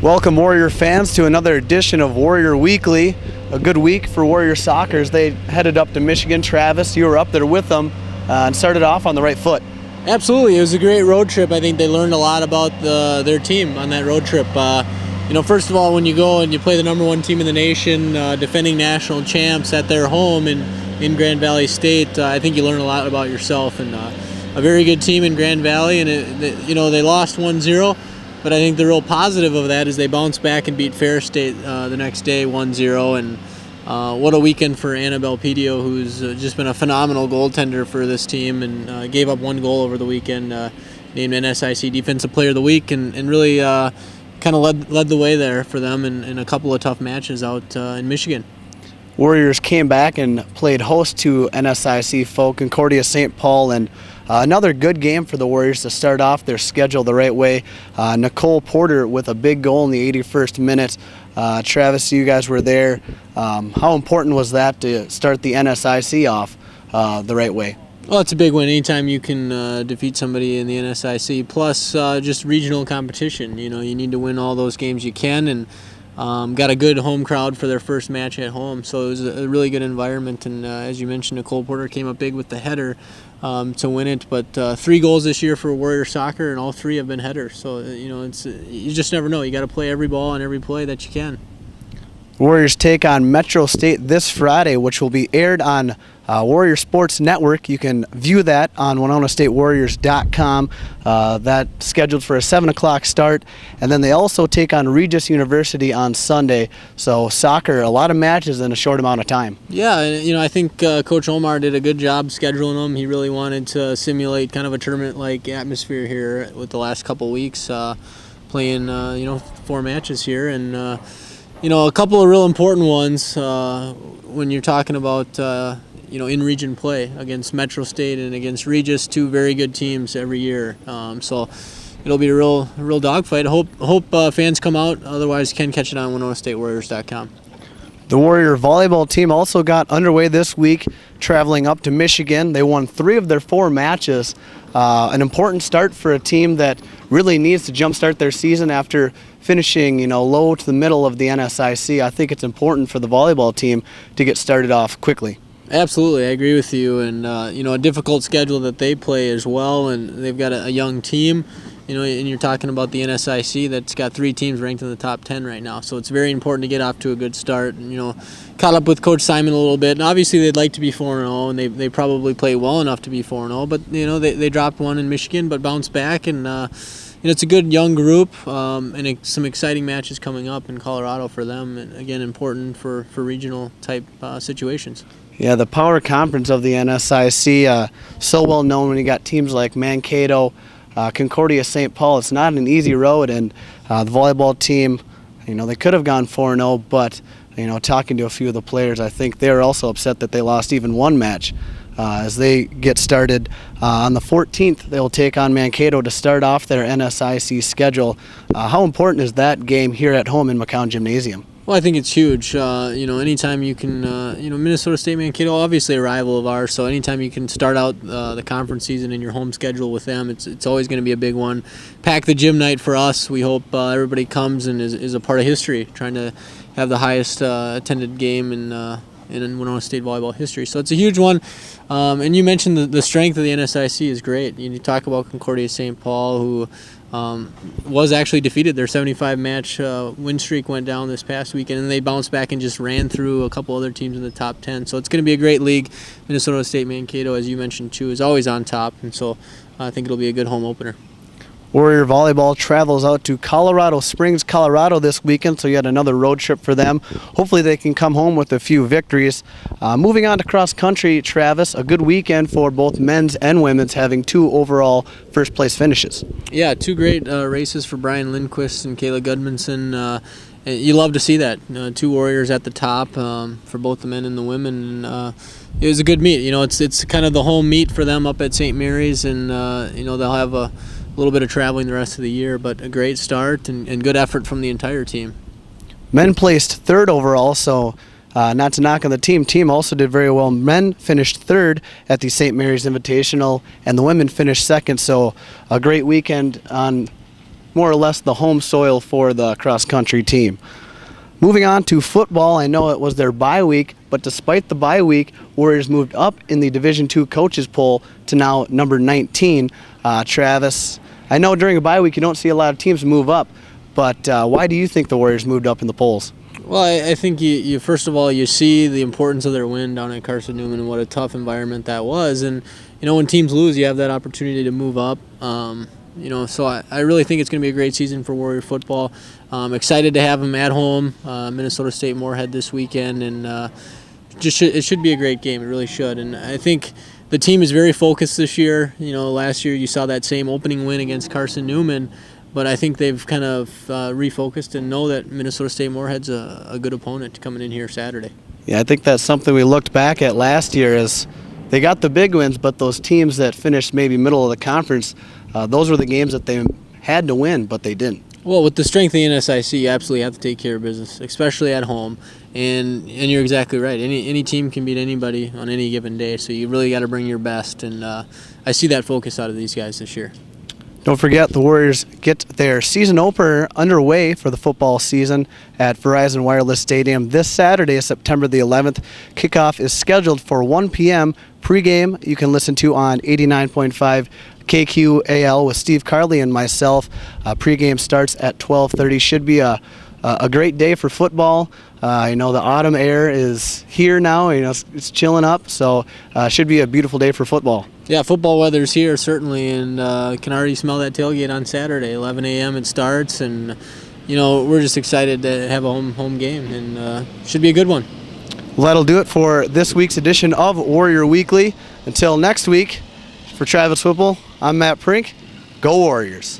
Welcome, Warrior fans, to another edition of Warrior Weekly. A good week for Warrior soccer as they headed up to Michigan. Travis, you were up there with them and started off on the right foot. Absolutely. It was a great road trip. I think they learned a lot about their team on that road trip. First of all, when you go and you play the number one team in the nation, defending national champs at their home in Grand Valley State, I think you learn a lot about yourself. And a very good team in Grand Valley, and they lost 1-0. But I think the real positive of that is they bounced back and beat Fair State the next day 1-0. And what a weekend for Annabelle Pedio, who's just been a phenomenal goaltender for this team and gave up one goal over the weekend, named NSIC Defensive Player of the Week, and really kind of led the way there for them in a couple of tough matches out in Michigan. Warriors came back and played host to NSIC folk, Concordia St. Paul, and another good game for the Warriors to start off their schedule the right way. Nicole Porter with a big goal in the 81st minute. Travis, you guys were there. How important was that to start the NSIC off the right way? Well, it's a big win anytime you can defeat somebody in the NSIC, plus just regional competition. You need to win all those games you can, and got a good home crowd for their first match at home, so it was a really good environment. And as you mentioned, Nicole Porter came up big with the header to win it. But 3 goals this year for Warrior soccer, and all 3 have been headers. So you just never know. You got to play every ball and every play that you can. Warriors take on Metro State this Friday, which will be aired on Warrior Sports Network. You can view that on WinonaStateWarriors.com. That's scheduled for a 7 o'clock start. And then they also take on Regis University on Sunday. So soccer, a lot of matches in a short amount of time. Yeah, I think Coach Omar did a good job scheduling them. He really wanted to simulate kind of a tournament-like atmosphere here with the last couple weeks, playing 4 matches here. And a couple of real important ones when you're talking about in-region play against Metro State and against Regis, 2 very good teams every year. So it'll be a real dogfight. Hope fans come out. Otherwise, you can catch it on WinonaStateWarriors.com. The Warrior volleyball team also got underway this week, traveling up to Michigan. They won 3 of their 4 matches. An important start for a team that really needs to jumpstart their season after finishing, low to the middle of the NSIC. I think it's important for the volleyball team to get started off quickly. Absolutely, I agree with you. And a difficult schedule that they play as well, and they've got a young team. And you're talking about the NSIC that's got 3 teams ranked in the top 10 right now. So it's very important to get off to a good start. And, caught up with Coach Simon a little bit. And obviously they'd like to be 4-0, and they probably play well enough to be 4-0. But, they dropped one in Michigan but bounced back. And it's a good young group, and some exciting matches coming up in Colorado for them. And, again, important for regional-type situations. Yeah, the power conference of the NSIC, so well known when you got teams like Mankato, Concordia St. Paul. It's not an easy road, and the volleyball team, they could have gone 4-0, but talking to a few of the players, I think they're also upset that they lost even one match. As they get started on the 14th, they'll take on Mankato to start off their NSIC schedule. How important is that game here at home in McCown Gymnasium? Well, I think it's huge. Anytime you can, Minnesota State Mankato, obviously a rival of ours, so anytime you can start out the conference season in your home schedule with them, it's always going to be a big one. Pack the gym night for us. We hope everybody comes and is a part of history, trying to have the highest attended game in Winona State volleyball history. So it's a huge one. And you mentioned the strength of the NSIC is great. You talk about Concordia St. Paul, who was actually defeated. Their 75-match win streak went down this past weekend, and they bounced back and just ran through a couple other teams in the top 10. So it's going to be a great league. Minnesota State Mankato, as you mentioned too, is always on top, and so I think it'll be a good home opener. Warrior volleyball travels out to Colorado Springs, Colorado this weekend, so yet another road trip for them. Hopefully they can come home with a few victories. Moving on to cross country, Travis, a good weekend for both men's and women's, having 2 overall first place finishes. Yeah, 2 great races for Brian Lindquist and Kayla Gudmundson. You love to see that. 2 Warriors at the top for both the men and the women. It was a good meet. It's kind of the home meet for them up at St. Mary's, and they'll have a little bit of traveling the rest of the year, but a great start and good effort from the entire team. Men placed 3rd overall, so not to knock on the team. Team also did very well. Men finished 3rd at the St. Mary's Invitational, and the women finished 2nd, so a great weekend on more or less the home soil for the cross-country team. Moving on to football, I know it was their bye week, but despite the bye week, Warriors moved up in the Division II coaches poll to now number 19. Travis, I know during a bye week you don't see a lot of teams move up, but why do you think the Warriors moved up in the polls? Well, I think you first of all, you see the importance of their win down at Carson Newman and what a tough environment that was. And, when teams lose, you have that opportunity to move up. So I really think it's going to be a great season for Warrior football. Excited to have them at home, Minnesota State Moorhead this weekend, and it should be a great game. It really should. And I think the team is very focused this year. Last year you saw that same opening win against Carson Newman, but I think they've kind of refocused and know that Minnesota State Moorhead's a good opponent coming in here Saturday. Yeah, I think that's something we looked back at last year as they got the big wins, but those teams that finished maybe middle of the conference, those were the games that they had to win, but they didn't. Well, with the strength of the NSIC, you absolutely have to take care of business, especially at home. And you're exactly right. Any team can beat anybody on any given day, so you really got to bring your best. And I see that focus out of these guys this year. Don't forget, the Warriors get their season opener underway for the football season at Verizon Wireless Stadium this Saturday, September the 11th. Kickoff is scheduled for 1 p.m. Pre-game you can listen to on 89.5 KQAL with Steve Carley and myself. Pre-game starts at 12:30. Should be a great day for football. The autumn air is here now. It's chilling up, so should be a beautiful day for football. Yeah, football weather's here certainly, and can already smell that tailgate on Saturday. 11 a.m. it starts, and we're just excited to have a home game, and should be a good one. Well, that'll do it for this week's edition of Warrior Weekly. Until next week, for Travis Whipple, I'm Matt Prink. Go Warriors!